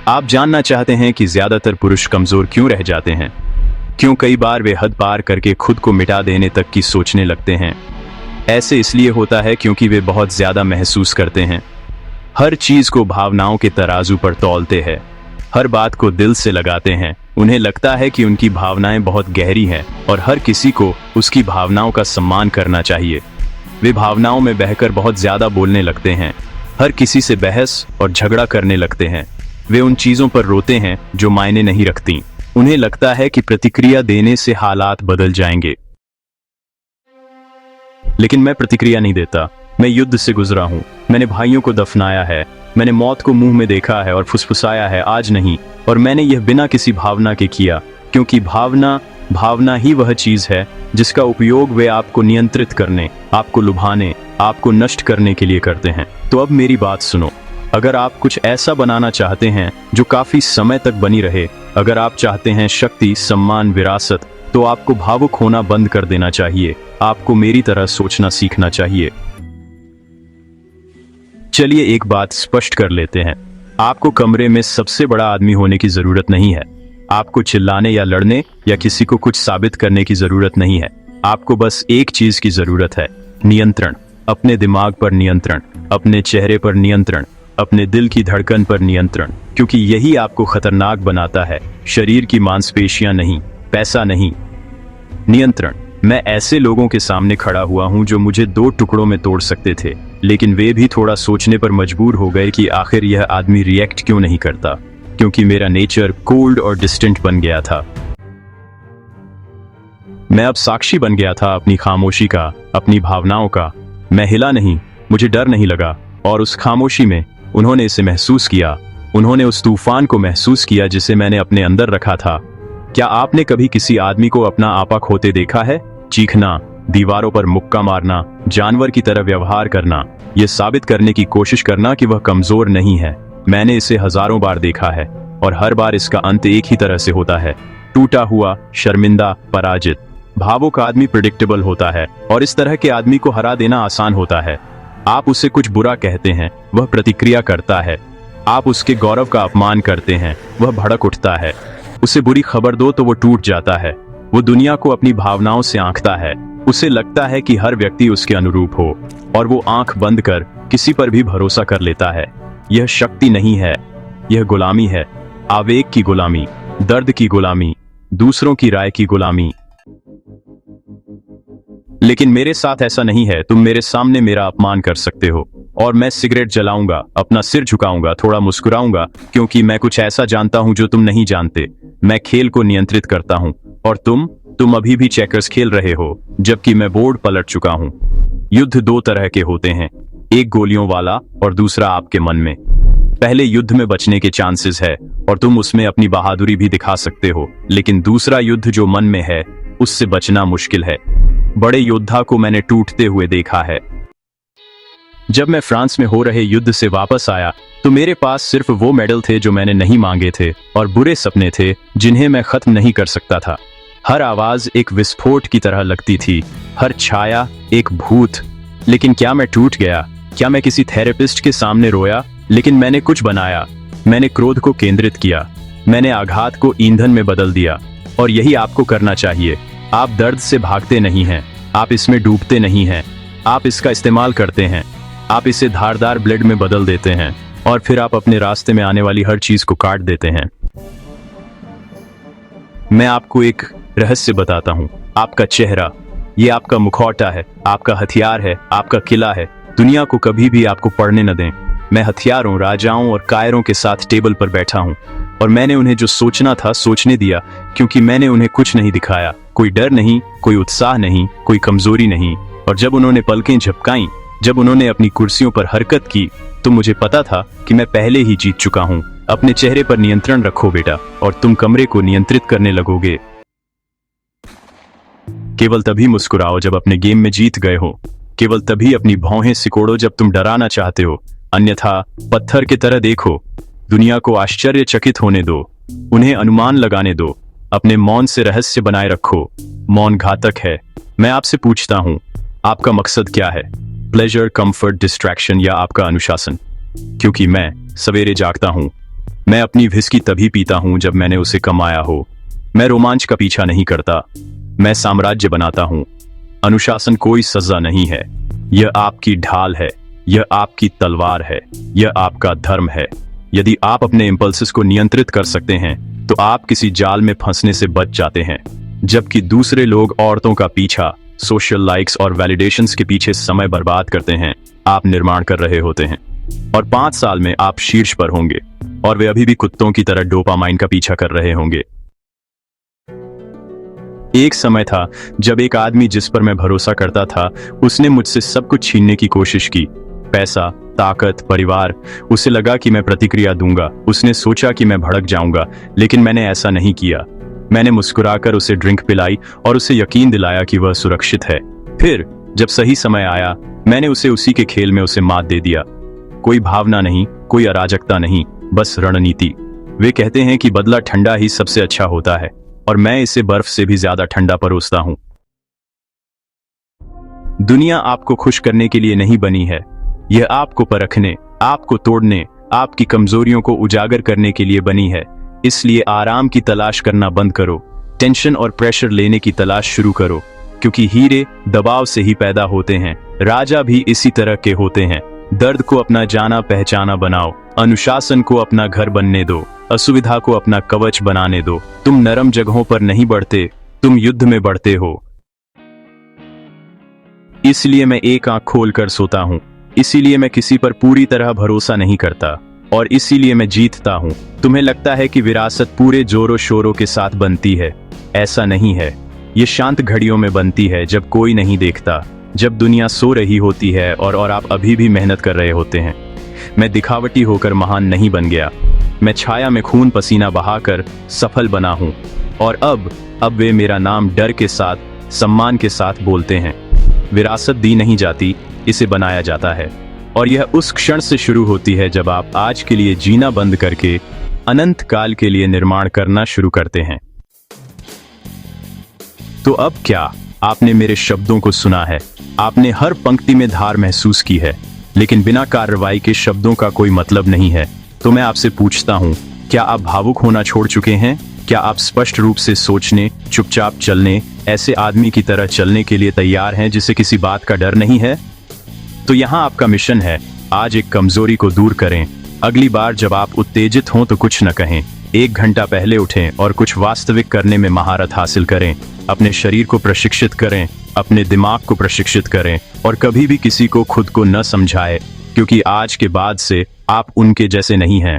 आप जानना चाहते हैं कि ज्यादातर पुरुष कमजोर क्यों रह जाते हैं, क्यों कई बार वे हद पार करके खुद को मिटा देने तक की सोचने लगते हैं। ऐसे इसलिए होता है क्योंकि वे बहुत ज्यादा महसूस करते हैं, हर चीज को भावनाओं के तराजू पर तौलते हैं, हर बात को दिल से लगाते हैं। उन्हें लगता है कि उनकी भावनाएं बहुत गहरी हैं और हर किसी को उसकी भावनाओं का सम्मान करना चाहिए। वे भावनाओं में बहकर बहुत ज्यादा बोलने लगते हैं, हर किसी से बहस और झगड़ा करने लगते हैं। वे उन चीजों पर रोते हैं जो मायने नहीं रखती। उन्हें लगता है कि प्रतिक्रिया देने से हालात बदल जाएंगे, लेकिन मैं प्रतिक्रिया नहीं देता। मैं युद्ध से गुजरा हूं, मैंने भाइयों को दफनाया है, मैंने मौत को मुंह में देखा है और फुसफुसाया है, आज नहीं। और मैंने यह बिना किसी भावना के किया, क्योंकि भावना ही वह चीज है जिसका उपयोग वे आपको नियंत्रित करने, आपको लुभाने, आपको नष्ट करने के लिए करते हैं। तो अब मेरी बात सुनो। अगर आप कुछ ऐसा बनाना चाहते हैं जो काफी समय तक बनी रहे, अगर आप चाहते हैं शक्ति, सम्मान, विरासत, तो आपको भावुक होना बंद कर देना चाहिए। आपको मेरी तरह सोचना सीखना चाहिए। चलिए एक बात स्पष्ट कर लेते हैं। आपको कमरे में सबसे बड़ा आदमी होने की जरूरत नहीं है। आपको चिल्लाने या लड़ने या किसी को कुछ साबित करने की जरूरत नहीं है। आपको बस एक चीज की जरूरत है, नियंत्रण। अपने दिमाग पर नियंत्रण, अपने चेहरे पर नियंत्रण, अपने दिल की धड़कन पर नियंत्रण, क्योंकि यही आपको खतरनाक बनाता है, शरीर की मांसपेशियां नहीं, पैसा नहीं, नियंत्रण। मैं ऐसे लोगों के सामने खड़ा हुआ हूं जो मुझे 2 टुकड़ों में तोड़ सकते थे, लेकिन वे भी थोड़ा सोचने पर मजबूर हो गए कि आखिर यह आदमी रिएक्ट क्यों नहीं करता, क्योंकि मेरा नेचर कोल्ड और डिस्टेंट बन गया था। मैं अब साक्षी बन गया था अपनी खामोशी का, अपनी भावनाओं का। मैं हिला नहीं, मुझे डर नहीं लगा, और उस खामोशी में उन्होंने इसे महसूस किया। उन्होंने उस तूफान को महसूस किया जिसे मैंने अपने अंदर रखा था। क्या आपने कभी किसी आदमी को अपना आपा खोते देखा है? चीखना, दीवारों पर मुक्का मारना, जानवर की तरह व्यवहार करना, यह साबित करने की कोशिश करना कि वह कमजोर नहीं है। मैंने इसे हजारों बार देखा है, और हर बार इसका अंत एक ही तरह से होता है, टूटा हुआ, शर्मिंदा, पराजित। भावुक आदमी प्रिडिक्टेबल होता है, और इस तरह के आदमी को हरा देना आसान होता है। आप उसे कुछ बुरा कहते हैं, वह प्रतिक्रिया करता है। आप उसके गौरव का अपमान करते हैं, वह भड़क उठता है। उसे बुरी खबर दो तो वो टूट जाता है। वो दुनिया को अपनी भावनाओं से आंकता है। उसे लगता है कि हर व्यक्ति उसके अनुरूप हो, और वो आंख बंद कर किसी पर भी भरोसा कर लेता है। यह शक्ति नहीं है, यह गुलामी है। आवेग की गुलामी, दर्द की गुलामी, दूसरों की राय की गुलामी। लेकिन मेरे साथ ऐसा नहीं है। तुम मेरे सामने मेरा अपमान कर सकते हो, और मैं सिगरेट जलाऊंगा, अपना सिर झुकाऊंगा, थोड़ा मुस्कुराऊंगा, क्योंकि मैं कुछ ऐसा जानता हूं जो तुम नहीं जानते। मैं खेल को नियंत्रित करता हूं, और तुम अभी भी चेकर्स खेल रहे हो, जबकि मैं बोर्ड पलट चुका हूं। युद्ध 2 तरह के होते हैं, एक गोलियों वाला और दूसरा आपके मन में। पहले युद्ध में बचने के चांसेस है, और तुम उसमें अपनी बहादुरी भी दिखा सकते हो, लेकिन दूसरा युद्ध जो मन में है, उससे बचना मुश्किल है। बड़े योद्धा को मैंने टूटते हुए देखा है। जब मैं फ्रांस में हो रहे युद्ध से वापस आया तो मेरे पास सिर्फ वो मेडल थे जो मैंने नहीं मांगे थे, और बुरे सपने थे जिन्हें मैं खत्म नहीं कर सकता था। हर आवाज एक विस्फोट की तरह लगती थी, हर छाया एक भूत। लेकिन क्या मैं टूट गया? क्या मैं किसी थेरेपिस्ट के सामने रोया? लेकिन मैंने कुछ बनाया। मैंने क्रोध को केंद्रित किया, मैंने आघात को ईंधन में बदल दिया। और यही आपको करना चाहिए। आप दर्द से भागते नहीं हैं, आप इसमें डूबते नहीं हैं, आप इसका इस्तेमाल करते हैं। आप इसे धारदार ब्लेड में बदल देते हैं, और फिर आप अपने रास्ते में आने वाली हर चीज को काट देते हैं। मैं आपको एक रहस्य बताता हूं। आपका चेहरा, ये आपका मुखौटा है, आपका हथियार है, आपका किला है। दुनिया को कभी भी आपको पढ़ने न दें। मैं हथियारों, राजाओं और कायरों के साथ टेबल पर बैठा हूं, और मैंने उन्हें जो सोचना था सोचने दिया, क्योंकि मैंने उन्हें कुछ नहीं दिखाया। कोई डर नहीं, कोई उत्साह नहीं, कोई कमजोरी नहीं। और जब उन्होंने पलकें झपकाईं, जब उन्होंने अपनी कुर्सियों पर हरकत की, तो मुझे पता था कि मैं पहले ही जीत चुका हूं। अपने चेहरे पर नियंत्रण रखो बेटा, और तुम कमरे को नियंत्रित करने लगोगे। केवल तभी मुस्कुराओ जब अपने गेम में जीत गए हो। केवल तभी अपनी भौहें सिकोड़ो जब तुम डराना चाहते हो, अन्यथा पत्थर की तरह देखो। दुनिया को आश्चर्यचकित होने दो, उन्हें अनुमान लगाने दो। अपने मौन से रहस्य बनाए रखो। मौन घातक है। मैं आपसे पूछता हूं, आपका मकसद क्या है? प्लेजर, कंफर्ट, डिस्ट्रैक्शन, या आपका अनुशासन? क्योंकि मैं सवेरे जागता हूं, मैं अपनी व्हिस्की तभी पीता हूं जब मैंने उसे कमाया हो। मैं रोमांच का पीछा नहीं करता, मैं साम्राज्य बनाता हूं। अनुशासन कोई सजा नहीं है, यह आपकी ढाल है, यह आपकी तलवार है, यह आपका धर्म है। यदि आप अपने इंपल्सेस को नियंत्रित कर सकते हैं तो आप किसी जाल में फंसने से बच जाते हैं, जबकि दूसरे लोग औरतों का पीछा, सोशल लाइक्स और वैलिडेशंस के पीछे समय बर्बाद करते हैं। आप निर्माण कर रहे होते हैं और 5 साल में आप शीर्ष पर होंगे और वे अभी भी कुत्तों की तरह डोपामाइन का पीछा कर रहे होंगे। एक समय था जब एक आदमी जिस पर मैं भरोसा करता था, उसने मुझसे सब कुछ छीनने की कोशिश की। पैसा, ताकत, परिवार। उसे लगा कि मैं प्रतिक्रिया दूंगा, उसने सोचा कि मैं भड़क जाऊंगा, लेकिन मैंने ऐसा नहीं किया। मैंने मुस्कुराकर उसे ड्रिंक पिलाई और उसे यकीन दिलाया कि वह सुरक्षित है। फिर जब सही समय आया, मैंने उसे उसी के खेल में उसे मात दे दिया। कोई भावना नहीं, कोई अराजकता नहीं, बस रणनीति। वे कहते हैं कि बदला ठंडा ही सबसे अच्छा होता है, और मैं इसे बर्फ से भी ज्यादा ठंडा परोसता हूं। दुनिया आपको खुश करने के लिए नहीं बनी है, यह आपको परखने, आपको तोड़ने, आपकी कमजोरियों को उजागर करने के लिए बनी है। इसलिए आराम की तलाश करना बंद करो, टेंशन और प्रेशर लेने की तलाश शुरू करो, क्योंकि हीरे दबाव से ही पैदा होते हैं, राजा भी इसी तरह के होते हैं। दर्द को अपना जाना पहचाना बनाओ, अनुशासन को अपना घर बनने दो, असुविधा को अपना कवच बनाने दो। तुम नरम जगहों पर नहीं बढ़ते, तुम युद्ध में बढ़ते हो। इसलिए मैं एक आंख खोलकर सोता हूं, इसीलिए मैं किसी पर पूरी तरह भरोसा नहीं करता, और इसीलिए मैं जीतता हूं। तुम्हें लगता है कि विरासत पूरे जोरों शोरों के साथ बनती है, ऐसा नहीं है। ये शांत घड़ियों में बनती है, जब कोई नहीं देखता, जब दुनिया सो रही होती है और आप अभी भी मेहनत कर रहे होते हैं। मैं दिखावटी होकर महान नहीं बन गया, मैं छाया में खून पसीना बहाकर सफल बना हूं, और अब वे मेरा नाम डर के साथ, सम्मान के साथ बोलते हैं। विरासत दी नहीं जाती, इसे बनाया जाता है, और यह उस क्षण से शुरू होती है जब आप आज के लिए जीना बंद करके अनंत काल के लिए निर्माण करना शुरू करते हैं। तो अब क्या? आपने मेरे शब्दों को सुना है, आपने हर पंक्ति में धार महसूस की है, लेकिन बिना कार्रवाई के शब्दों का कोई मतलब नहीं है। तो मैं आपसे पूछता हूं, क्या आप भावुक होना छोड़ चुके हैं? क्या आप स्पष्ट रूप से सोचने, चुपचाप चलने, ऐसे आदमी की तरह चलने के लिए तैयार हैं जिसे किसी बात का डर नहीं है? तो यहाँ आपका मिशन है, आज एक कमजोरी को दूर करें। अगली बार जब आप उत्तेजित हों तो कुछ न कहें, 1 घंटा पहले उठें और कुछ वास्तविक करने में महारत हासिल करें। अपने शरीर को प्रशिक्षित करें, अपने दिमाग को प्रशिक्षित करें, और कभी भी किसी को खुद को न समझाएं, क्योंकि आज के बाद से आप उनके जैसे नहीं हैं।